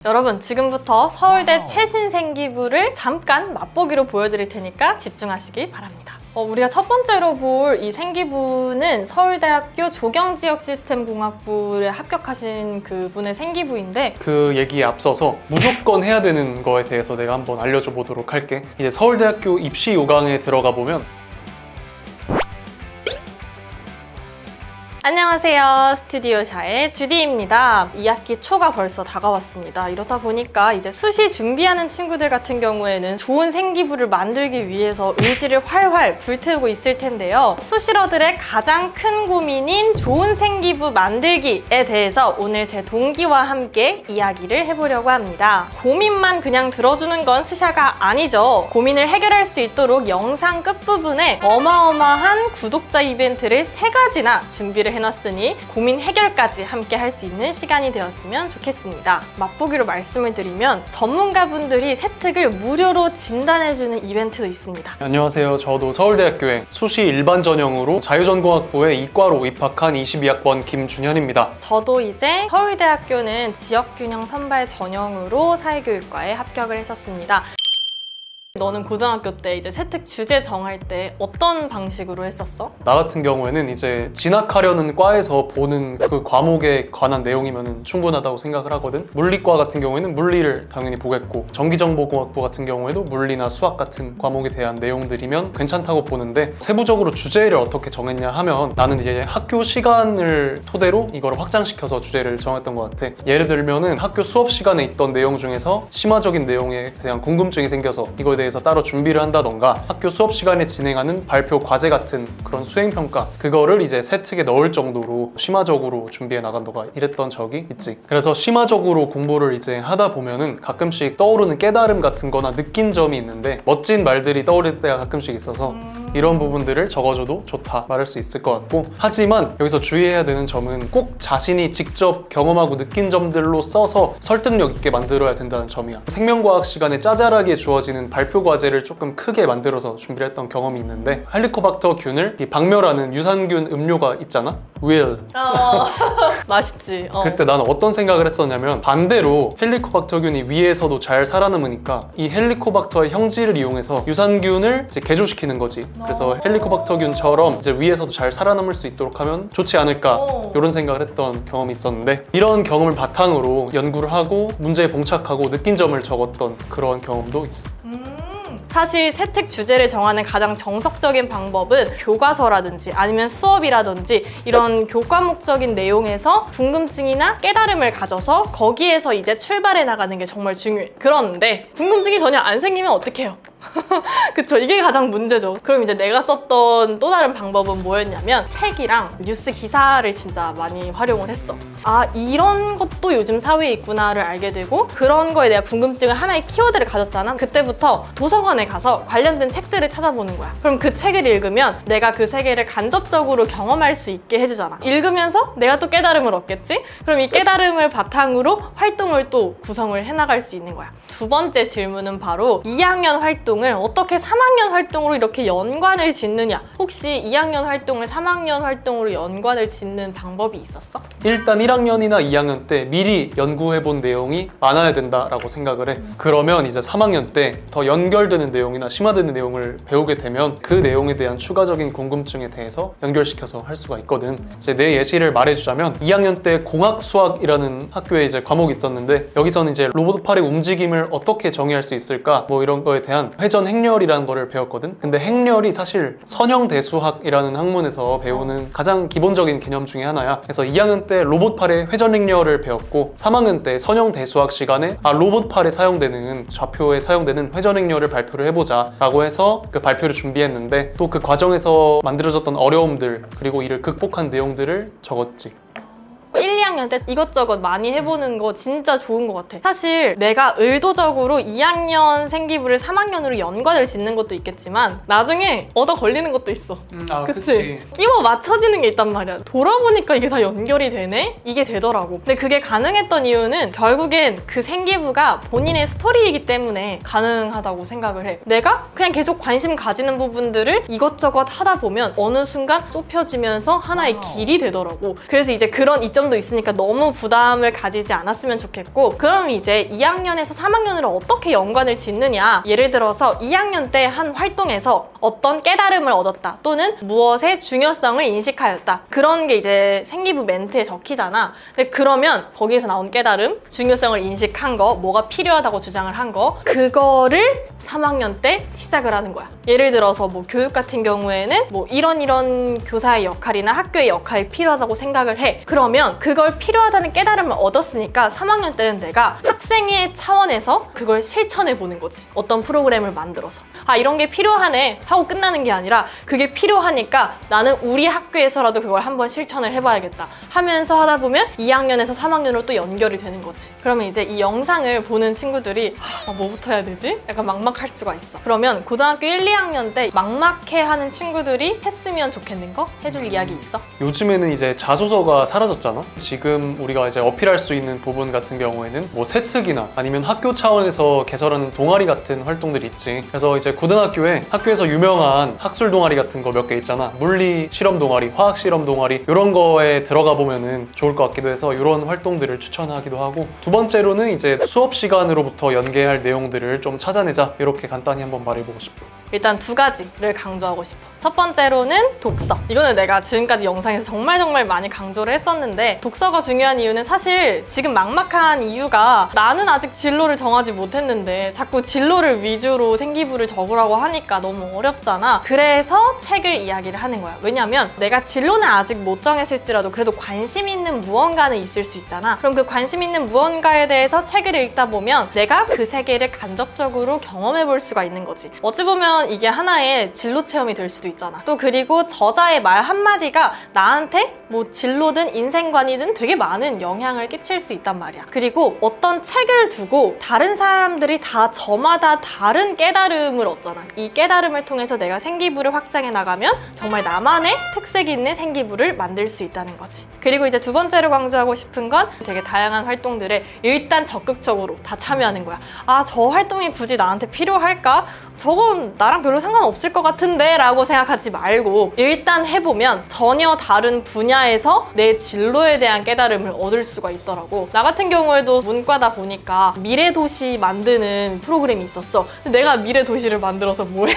여러분, 지금부터 서울대 최신 생기부를 잠깐 맛보기로 보여드릴 테니까 집중하시기 바랍니다. 우리가 첫 번째로 볼 이 생기부는 서울대학교 조경지역시스템공학부에 합격하신 그분의 생기부인데, 그 얘기에 앞서서 무조건 해야 되는 거에 대해서 내가 한번 알려줘 보도록 할게. 이제 서울대학교 입시 요강에 들어가 보면 안녕하세요. 스튜디오샤의 주디입니다. 2학기 초가 벌써 다가왔습니다. 이렇다 보니까 이제 수시 준비하는 친구들 같은 경우에는 좋은 생기부를 만들기 위해서 의지를 활활 불태우고 있을 텐데요. 수시러들의 가장 큰 고민인 좋은 생기부 만들기에 대해서 오늘 제 동기와 함께 이야기를 해보려고 합니다. 고민만 그냥 들어주는 건 스샤가 아니죠. 고민을 해결할 수 있도록 영상 끝부분에 어마어마한 구독자 이벤트를 3가지나 준비를 해놨으니 고민 해결까지 함께 할 수 있는 시간이 되었으면 좋겠습니다. 맛보기로 말씀을 드리면 전문가분들이 세특을 무료로 진단해주는 이벤트도 있습니다. 안녕하세요. 저도 서울대학교에 수시 일반 전형으로 자유전공학부에 이과로 입학한 22학번 김준현입니다. 저도 이제 서울대학교는 지역균형 선발 전형으로 사회교육과에 합격을 했었습니다. 너는 고등학교 때 이제 세특 주제 정할 때 어떤 방식으로 했었어? 나 같은 경우에는 이제 진학하려는 과에서 보는 그 과목에 관한 내용이면 충분하다고 생각을 하거든. 물리과 같은 경우에는 물리를 당연히 보겠고, 전기정보공학부 같은 경우에도 물리나 수학 같은 과목에 대한 내용들이면 괜찮다고 보는데, 세부적으로 주제를 어떻게 정했냐 하면 나는 이제 학교 시간을 토대로 이걸 확장시켜서 주제를 정했던 것 같아. 예를 들면은 학교 수업 시간에 있던 내용 중에서 심화적인 내용에 대한 궁금증이 생겨서 이거에 대해서 따로 준비를 한다던가, 학교 수업 시간에 진행하는 발표 과제 같은 그런 수행평가, 그거를 이제 세특에 넣을 정도로 심화적으로 준비해 나간다가 이랬던 적이 있지. 그래서 심화적으로 공부를 이제 하다 보면은 가끔씩 떠오르는 깨달음 같은 거나 느낀 점이 있는데, 멋진 말들이 떠오를 때가 가끔씩 있어서 이런 부분들을 적어줘도 좋다 말할 수 있을 것 같고, 하지만 여기서 주의해야 되는 점은 꼭 자신이 직접 경험하고 느낀 점들로 써서 설득력 있게 만들어야 된다는 점이야. 생명과학 시간에 짜잘하게 주어지는 발표 과제를 조금 크게 만들어서 준비를 했던 경험이 있는데, 헬리코박터 균을 박멸하는 유산균 음료가 있잖아? will. 맛있지. 그때 나는 어떤 생각을 했었냐면, 반대로 헬리코박터균이 위에서도 잘 살아남으니까 이 헬리코박터의 형질을 이용해서 유산균을 이제 개조시키는 거지. 그래서 헬리코박터균처럼 이제 위에서도 잘 살아남을 수 있도록 하면 좋지 않을까, 이런 생각을 했던 경험이 있었는데, 이런 경험을 바탕으로 연구를 하고 문제에 봉착하고 느낀 점을 적었던 그런 경험도 있어. 사실 세특 주제를 정하는 가장 정석적인 방법은 교과서라든지 아니면 수업이라든지 이런 교과목적인 내용에서 궁금증이나 깨달음을 가져서 거기에서 이제 출발해 나가는 게 정말 중요해. 그런데 궁금증이 전혀 안 생기면 어떡해요? 그쵸, 이게 가장 문제죠. 그럼 이제 내가 썼던 또 다른 방법은 뭐였냐면, 책이랑 뉴스 기사를 진짜 많이 활용을 했어. 아, 이런 것도 요즘 사회에 있구나를 알게 되고, 그런 거에 대한 궁금증을 하나의 키워드를 가졌잖아. 그때부터 도서관에 가서 관련된 책들을 찾아보는 거야. 그럼 그 책을 읽으면 내가 그 세계를 간접적으로 경험할 수 있게 해주잖아. 읽으면서 내가 또 깨달음을 얻겠지? 그럼 이 깨달음을 바탕으로 활동을 또 구성을 해나갈 수 있는 거야. 두 번째 질문은 바로 2학년 활동을 어떻게 3학년 활동으로 이렇게 연관을 짓느냐. 혹시 2학년 활동을 3학년 활동으로 연관을 짓는 방법이 있었어? 일단 1학년이나 2학년 때 미리 연구해본 내용이 많아야 된다라고 생각을 해. 그러면 이제 3학년 때 더 연결되는 내용이나 심화되는 내용을 배우게 되면 그 내용에 대한 추가적인 궁금증에 대해서 연결시켜서 할 수가 있거든. 이제 내 예시를 말해주자면, 2학년 때 공학수학이라는 학교에 이제 과목이 있었는데, 여기서는 이제 로봇팔의 움직임을 어떻게 정의할 수 있을까, 뭐 이런 거에 대한 회전 행렬이라는 거를 배웠거든. 근데 행렬이 사실 선형대수학이라는 학문에서 배우는 가장 기본적인 개념 중에 하나야. 그래서 2학년 때 로봇팔의 회전 행렬을 배웠고, 3학년 때 선형대수학 시간에 로봇팔에 사용되는, 좌표에 사용되는 회전 행렬을 발표를 해보자 라고 해서 그 발표를 준비했는데, 또 그 과정에서 만들어졌던 어려움들, 그리고 이를 극복한 내용들을 적었지. 1, 2학년 때 이것저것 많이 해보는 거 진짜 좋은 것 같아. 사실 내가 의도적으로 2학년 생기부를 3학년으로 연관을 짓는 것도 있겠지만 나중에 얻어 걸리는 것도 있어. 그치? 끼워 맞춰지는 게 있단 말이야. 돌아보니까 이게 다 연결이 되네? 이게 되더라고. 근데 그게 가능했던 이유는 결국엔 그 생기부가 본인의 스토리이기 때문에 가능하다고 생각을 해. 내가 그냥 계속 관심 가지는 부분들을 이것저것 하다 보면 어느 순간 좁혀지면서 하나의 길이 되더라고. 그래서 이제 그런 이점도 있으니까 있으니까 너무 부담을 가지지 않았으면 좋겠고, 그럼 이제 2학년에서 3학년으로 어떻게 연관을 짓느냐. 예를 들어서 2학년 때 한 활동에서 어떤 깨달음을 얻었다, 또는 무엇의 중요성을 인식하였다, 그런 게 이제 생기부 멘트에 적히잖아. 근데 그러면 거기에서 나온 깨달음, 중요성을 인식한 거, 뭐가 필요하다고 주장을 한 거, 그거를 3학년 때 시작을 하는 거야. 예를 들어서 뭐 교육 같은 경우에는 뭐 이런 교사의 역할이나 학교의 역할이 필요하다고 생각을 해. 그러면 그걸 필요하다는 깨달음을 얻었으니까 3학년 때는 내가 학생의 차원에서 그걸 실천해 보는 거지. 어떤 프로그램을 만들어서. 아, 이런 게 필요하네 하고 끝나는 게 아니라, 그게 필요하니까 나는 우리 학교에서라도 그걸 한번 실천을 해봐야겠다 하면서 하다 보면 2학년에서 3학년으로 또 연결이 되는 거지. 그러면 이제 이 영상을 보는 친구들이 뭐부터 해야 되지? 약간 막막할 수가 있어. 그러면 고등학교 1, 2학년 때 막막해하는 친구들이 했으면 좋겠는 거? 해줄 이야기 있어? 요즘에는 이제 자소서가 사라졌잖아. 지금 우리가 이제 어필할 수 있는 부분 같은 경우에는 뭐 세특이나 아니면 학교 차원에서 개설하는 동아리 같은 활동들이 있지. 그래서 이제 고등학교에 학교에서 유명한 학술 동아리 같은 거 몇 개 있잖아. 물리 실험 동아리, 화학 실험 동아리, 이런 거에 들어가 보면은 좋을 것 같기도 해서 이런 활동들을 추천하기도 하고, 두 번째로는 이제 수업 시간으로부터 연계할 내용들을 좀 찾아내자, 이렇게 간단히 한번 말해보고 싶어. 일단 두 가지를 강조하고 싶어. 첫 번째로는 독서. 이거는 내가 지금까지 영상에서 정말 많이 강조를 했었는데, 독서가 중요한 이유는 사실 지금 막막한 이유가 나는 아직 진로를 정하지 못했는데 자꾸 진로를 위주로 생기부를 적으라고 하니까 너무 어렵잖아. 그래서 책을 이야기를 하는 거야. 왜냐면 내가 진로는 아직 못 정했을지라도 그래도 관심 있는 무언가는 있을 수 있잖아. 그럼 그 관심 있는 무언가에 대해서 책을 읽다 보면 내가 그 세계를 간접적으로 경험해 볼 수가 있는 거지. 어찌 보면 이게 하나의 진로 체험이 될 수도 있잖아. 또 그리고 저자의 말 한마디가 나한테 뭐 진로든 인생관이든 되게 많은 영향을 끼칠 수 있단 말이야. 그리고 어떤 책을 두고 다른 사람들이 다 저마다 다른 깨달음을 얻잖아. 이 깨달음을 통해서 내가 생기부를 확장해 나가면 정말 나만의 특색 있는 생기부를 만들 수 있다는 거지. 그리고 이제 두 번째로 강조하고 싶은 건 되게 다양한 활동들에 일단 적극적으로 다 참여하는 거야. 아, 저 활동이 굳이 나한테 필요할까? 저건 나랑 별로 상관없을 것 같은데 라고 생각하지 말고 일단 해보면 전혀 다른 분야에서 내 진로에 대한 깨달음을 얻을 수가 있더라고. 나 같은 경우에도 문과다 보니까 미래도시 만드는 프로그램이 있었어. 근데 내가 미래도시를 만들어서 뭐해?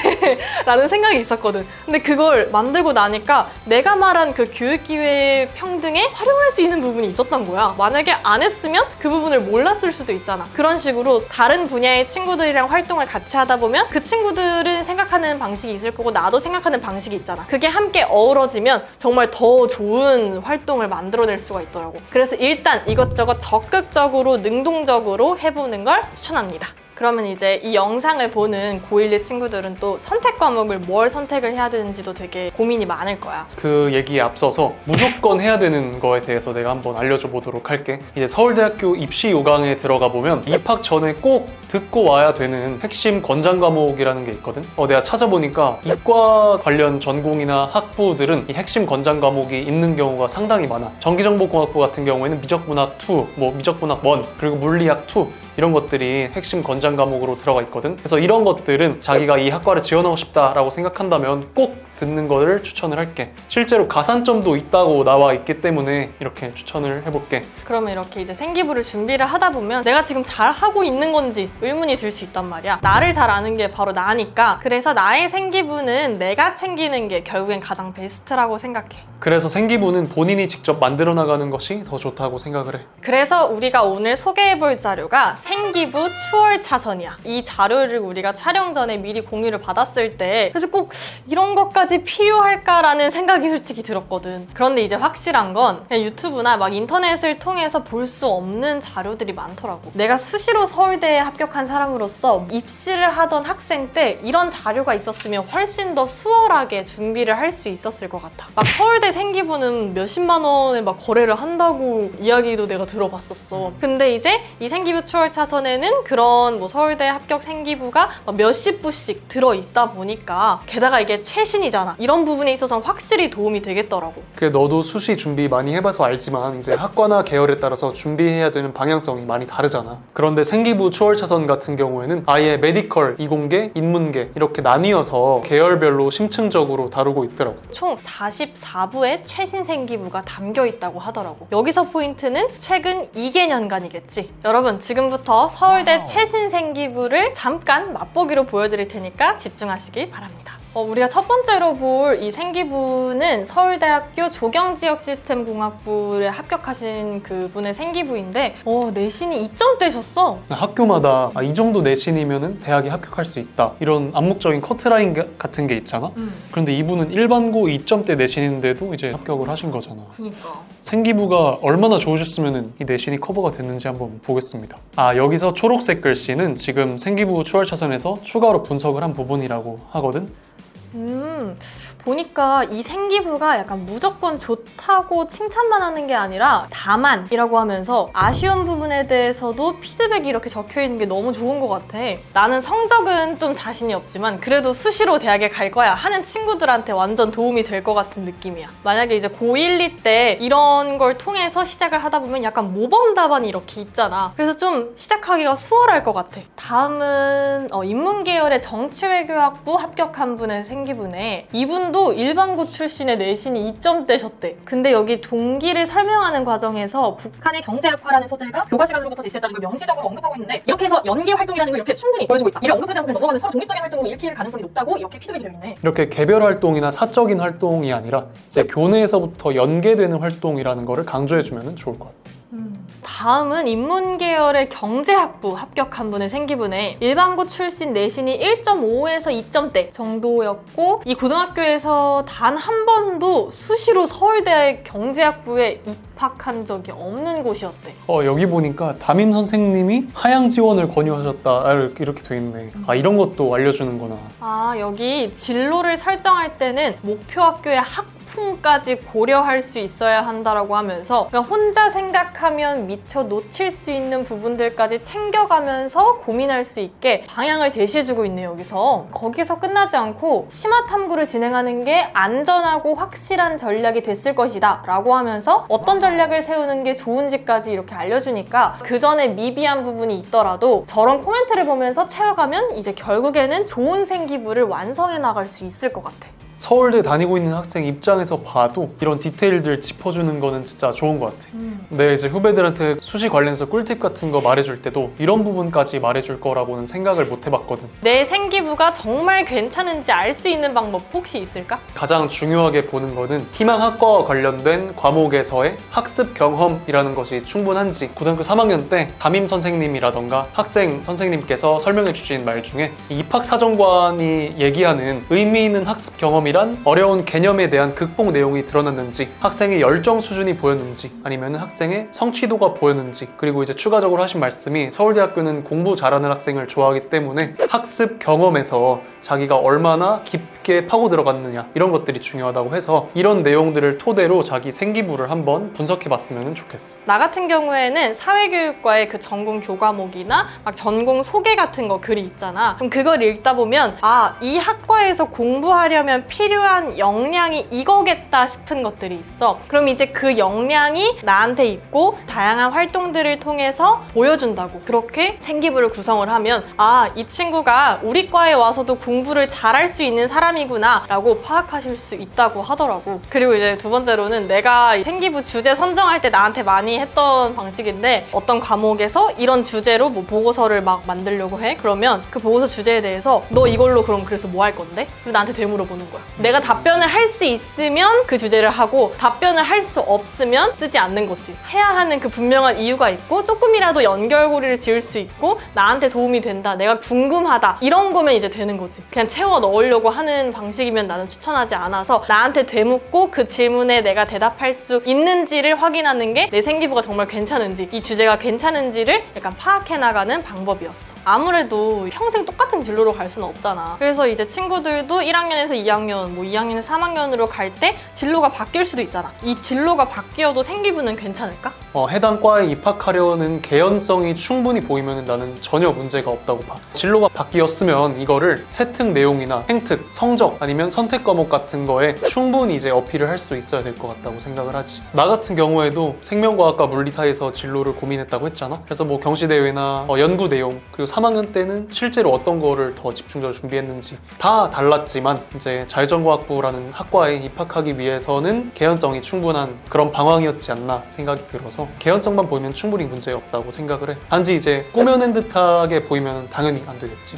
라는 생각이 있었거든. 근데 그걸 만들고 나니까 내가 말한 그 교육기회 평등에 활용할 수 있는 부분이 있었던 거야. 만약에 안 했으면 그 부분을 몰랐을 수도 있잖아. 그런 식으로 다른 분야의 친구들이랑 활동을 같이 하다 보면 그 친구들은 생각하는 방식이 있을 거고 나도 생각하는 방식이 있잖아. 그게 함께 어우러지면 정말 더 좋은 활동을 만들어낼 수가 있더라고. 그래서 일단 이것저것 적극적으로 능동적으로 해보는 걸 추천합니다. 그러면 이제 이 영상을 보는 고1 친구들은 또 선택 과목을 뭘 선택을 해야 되는지도 되게 고민이 많을 거야. 그 얘기에 앞서서 무조건 해야 되는 거에 대해서 내가 한번 알려줘 보도록 할게. 이제 서울대학교 입시 요강에 들어가 보면 입학 전에 꼭 듣고 와야 되는 핵심 권장 과목이라는 게 있거든. 내가 찾아보니까 이과 관련 전공이나 학부들은 이 핵심 권장 과목이 있는 경우가 상당히 많아. 전기정보공학부 같은 경우에는 미적분학 2, 뭐 미적분학 1, 그리고 물리학 2, 이런 것들이 핵심 권장 과목으로 들어가 있거든. 그래서 이런 것들은 자기가 이 학과를 지원하고 싶다라고 생각한다면 꼭 듣는 거를 추천을 할게. 실제로 가산점도 있다고 나와 있기 때문에 이렇게 추천을 해볼게. 그러면 이렇게 이제 생기부를 준비를 하다 보면 내가 지금 잘 하고 있는 건지 의문이 들 수 있단 말이야. 나를 잘 아는 게 바로 나니까. 그래서 나의 생기부는 내가 챙기는 게 결국엔 가장 베스트라고 생각해. 그래서 생기부는 본인이 직접 만들어 나가는 것이 더 좋다고 생각을 해. 그래서 우리가 오늘 소개해볼 자료가 생기부 추월차선이야. 이 자료를 우리가 촬영 전에 미리 공유를 받았을 때 그래서 꼭 이런 것까지 필요할까라는 생각이 솔직히 들었거든. 그런데 이제 확실한 건 그냥 유튜브나 막 인터넷을 통해서 볼 수 없는 자료들이 많더라고. 내가 수시로 서울대에 합격한 사람으로서 입시를 하던 학생 때 이런 자료가 있었으면 훨씬 더 수월하게 준비를 할 수 있었을 것 같아. 막 서울대 생기부는 몇십만 원에 막 거래를 한다고 이야기도 내가 들어봤었어. 근데 이제 이 생기부 추월 차선에는 그런 뭐 서울대 합격 생기부가 몇십 부씩 들어있다 보니까 게다가 이게 최신이잖아. 이런 부분에 있어서는 확실히 도움이 되겠더라고. 그 너도 수시 준비 많이 해봐서 알지만 이제 학과나 계열에 따라서 준비해야 되는 방향성이 많이 다르잖아. 그런데 생기부 추월 차선 같은 경우에는 아예 메디컬, 이공계, 인문계 이렇게 나뉘어서 계열별로 심층적으로 다루고 있더라고. 총 44부의 최신 생기부가 담겨 있다고 하더라고. 여기서 포인트는 최근 2개년간이겠지. 여러분 지금부터 서울대 최신 생기부를 잠깐 맛보기로 보여드릴 테니까 집중하시길 바랍니다. 우리가 첫 번째로 볼 이 생기부는 서울대학교 조경지역시스템공학부에 합격하신 그분의 생기부인데 내신이 2점대셨어. 학교마다 이 정도 내신이면 대학에 합격할 수 있다 이런 암묵적인 커트라인 같은 게 있잖아. 그런데 이분은 일반고 2점대 내신인데도 이제 합격을 하신 거잖아. 그니까. 생기부가 얼마나 좋으셨으면 이 내신이 커버가 됐는지 한번 보겠습니다. 여기서 초록색 글씨는 지금 생기부 추월 차선에서 추가로 분석을 한 부분이라고 하거든. 보니까 이 생기부가 약간 무조건 좋다고 칭찬만 하는 게 아니라 다만이라고 하면서 아쉬운 부분에 대해서도 피드백이 이렇게 적혀있는 게 너무 좋은 것 같아. 나는 성적은 좀 자신이 없지만 그래도 수시로 대학에 갈 거야 하는 친구들한테 완전 도움이 될 것 같은 느낌이야. 만약에 이제 고1, 2 때 이런 걸 통해서 시작을 하다 보면 약간 모범 답안이 이렇게 있잖아. 그래서 좀 시작하기가 수월할 것 같아. 다음은 인문계열의 정치외교학부 합격한 분의 생기부네. 이분도 일반고 출신의 내신이 2점대셨대. 근데 여기 동기를 설명하는 과정에서 북한의 경제학화라는 소재가 교과 시간으로부터 제시됐다는 걸 명시적으로 언급하고 있는데 이렇게 해서 연계 활동이라는 걸 이렇게 충분히 보여주고 있다. 이를 언급하지 않고 그냥 넘어가면 서로 독립적인 활동으로 읽힐 가능성이 높다고 이렇게 피드백이 되어 있네. 이렇게 개별 활동이나 사적인 활동이 아니라 이제 교내에서부터 연계되는 활동이라는 거를 강조해주면 좋을 것 같아. 다음은 인문계열의 경제학부 합격한 분의 생기부네. 일반고 출신 내신이 1.5에서 2점대 정도였고 이 고등학교에서 단 한 번도 수시로 서울대 경제학부에 입학한 적이 없는 곳이었대. 여기 보니까 담임 선생님이 하향 지원을 권유하셨다 이렇게 돼 있네. 이런 것도 알려주는구나. 여기 진로를 설정할 때는 목표 학교의 학풍까지 고려할 수 있어야 한다라고 하면서 그러니까 혼자 생각하면 미처 놓칠 수 있는 부분들까지 챙겨가면서 고민할 수 있게 방향을 제시해주고 있네요. 거기서 끝나지 않고 심화 탐구를 진행하는 게 안전하고 확실한 전략이 됐을 것이다 라고 하면서 어떤 전략을 세우는 게 좋은지까지 이렇게 알려주니까 그 전에 미비한 부분이 있더라도 저런 코멘트를 보면서 채워가면 이제 결국에는 좋은 생기부를 완성해 나갈 수 있을 것 같아. 서울대 다니고 있는 학생 입장에서 봐도 이런 디테일들 짚어주는 거는 진짜 좋은 것 같아. 내 이제 후배들한테 수시 관련해서 꿀팁 같은 거 말해줄 때도 이런 부분까지 말해줄 거라고는 생각을 못 해봤거든. 내 생기부가 정말 괜찮은지 알 수 있는 방법 혹시 있을까? 가장 중요하게 보는 거는 희망학과와 관련된 과목에서의 학습 경험이라는 것이 충분한지. 고등학교 3학년 때 담임 선생님이라던가 학생 선생님께서 설명해 주신 말 중에 입학사정관이 얘기하는 의미 있는 학습 경험이란 어려운 개념에 대한 극복 내용이 드러났는지, 학생의 열정 수준이 보였는지, 아니면 학생의 성취도가 보였는지, 그리고 이제 추가적으로 하신 말씀이 서울대학교는 공부 잘하는 학생을 좋아하기 때문에 학습 경험에서 자기가 얼마나 깊게 파고 들어갔느냐 이런 것들이 중요하다고 해서 이런 내용들을 토대로 자기 생기부를 한번 분석해 봤으면 좋겠어. 나 같은 경우에는 사회교육과의 그 전공 교과목이나 막 전공 소개 같은 거 글이 있잖아. 그럼 그걸 읽다 보면 이 학과에서 공부하려면 필요한 역량이 이거겠다 싶은 것들이 있어. 그럼 이제 그 역량이 나한테 있고 다양한 활동들을 통해서 보여준다고. 그렇게 생기부를 구성을 하면 이 친구가 우리 과에 와서도 공부를 잘할 수 있는 사람이구나 라고 파악하실 수 있다고 하더라고. 그리고 이제 두 번째로는 내가 생기부 주제 선정할 때 나한테 많이 했던 방식인데 어떤 과목에서 이런 주제로 뭐 보고서를 막 만들려고 해? 그러면 그 보고서 주제에 대해서 너 이걸로 그럼 그래서 뭐 할 건데? 그리고 나한테 되물어보는 거야. 내가 답변을 할 수 있으면 그 주제를 하고 답변을 할 수 없으면 쓰지 않는 거지. 해야 하는 그 분명한 이유가 있고 조금이라도 연결고리를 지을 수 있고 나한테 도움이 된다, 내가 궁금하다 이런 거면 이제 되는 거지. 그냥 채워 넣으려고 하는 방식이면 나는 추천하지 않아서 나한테 되묻고 그 질문에 내가 대답할 수 있는지를 확인하는 게 내 생기부가 정말 괜찮은지, 이 주제가 괜찮은지를 약간 파악해 나가는 방법이었어. 아무래도 평생 똑같은 진로로 갈 수는 없잖아. 그래서 이제 친구들도 1학년에서 2학년, 뭐 2학년에서 3학년으로 갈 때 진로가 바뀔 수도 있잖아. 이 진로가 바뀌어도 생기부는 괜찮을까? 해당 과에 입학하려는 개연성이 충분히 보이면 나는 전혀 문제가 없다고 봐. 진로가 바뀌었으면 이거를 세특 내용이나 행특, 성적 아니면 선택 과목 같은 거에 충분히 이제 어필을 할 수 있어야 될 것 같다고 생각을 하지. 나 같은 경우에도 생명과학과 물리사에서 진로를 고민했다고 했잖아. 그래서 뭐 경시대회나 연구 내용 그리고 3학년 때는 실제로 어떤 거를 더 집중적으로 준비했는지 다 달랐지만 이제 자유전공학부라는 학과에 입학하기 위해서는 개연성이 충분한 그런 방황이었지 않나 생각이 들어서 개연성만 보이면 충분히 문제 없다고 생각을 해. 단지 이제 꾸며낸 듯하게 보이면 당연히 안 되겠지.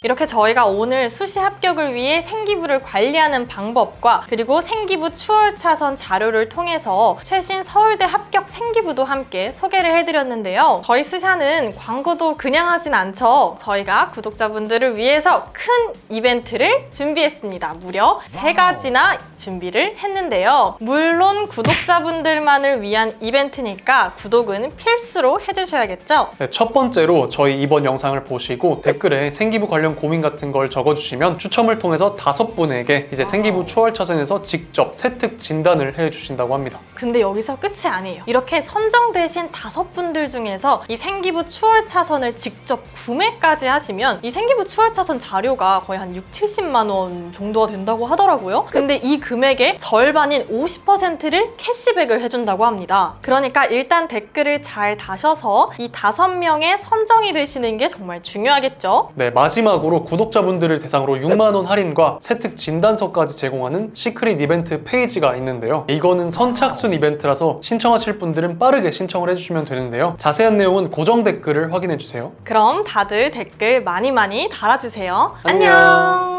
이렇게 저희가 오늘 수시 합격을 위해 생기부를 관리하는 방법과 그리고 생기부 추월차선 자료를 통해서 최신 서울대 합격 생기부도 함께 소개를 해드렸는데요. 저희 스샤는 광고도 그냥 하진 않죠. 저희가 구독자분들을 위해서 큰 이벤트를 준비했습니다. 무려 3가지나 준비를 했는데요. 물론 구독자분들만을 위한 이벤트니까 구독은 필수로 해주셔야겠죠? 네, 첫 번째로 저희 이번 영상을 보시고 댓글에 생기부 관련 고민 같은 걸 적어주시면 추첨을 통해서 5분에게 이제 생기부 추월차선에서 직접 세특 진단을 해주신다고 합니다. 근데 여기서 끝이 아니에요. 이렇게 선정되신 5분들 중에서 이 생기부 추월차선을 직접 구매까지 하시면 이 생기부 추월차선 자료가 거의 한 6, 70만 원 정도가 된다고 하더라고요. 근데 이 금액의 절반인 50%를 캐시백을 해준다고 합니다. 그러니까 일단 댓글을 잘 다셔서 이 5명의 선정이 되시는 게 정말 중요하겠죠? 네, 마지막으로 구독자분들을 대상으로 6만 원 할인과 세특 진단서까지 제공하는 시크릿 이벤트 페이지가 있는데요. 이거는 선착순 이벤트라서 신청하실 분들은 빠르게 신청을 해주시면 되는데요. 자세한 내용은 고정 댓글을 확인해주세요. 그럼 다들 댓글 많이 달아주세요. 안녕. 안녕.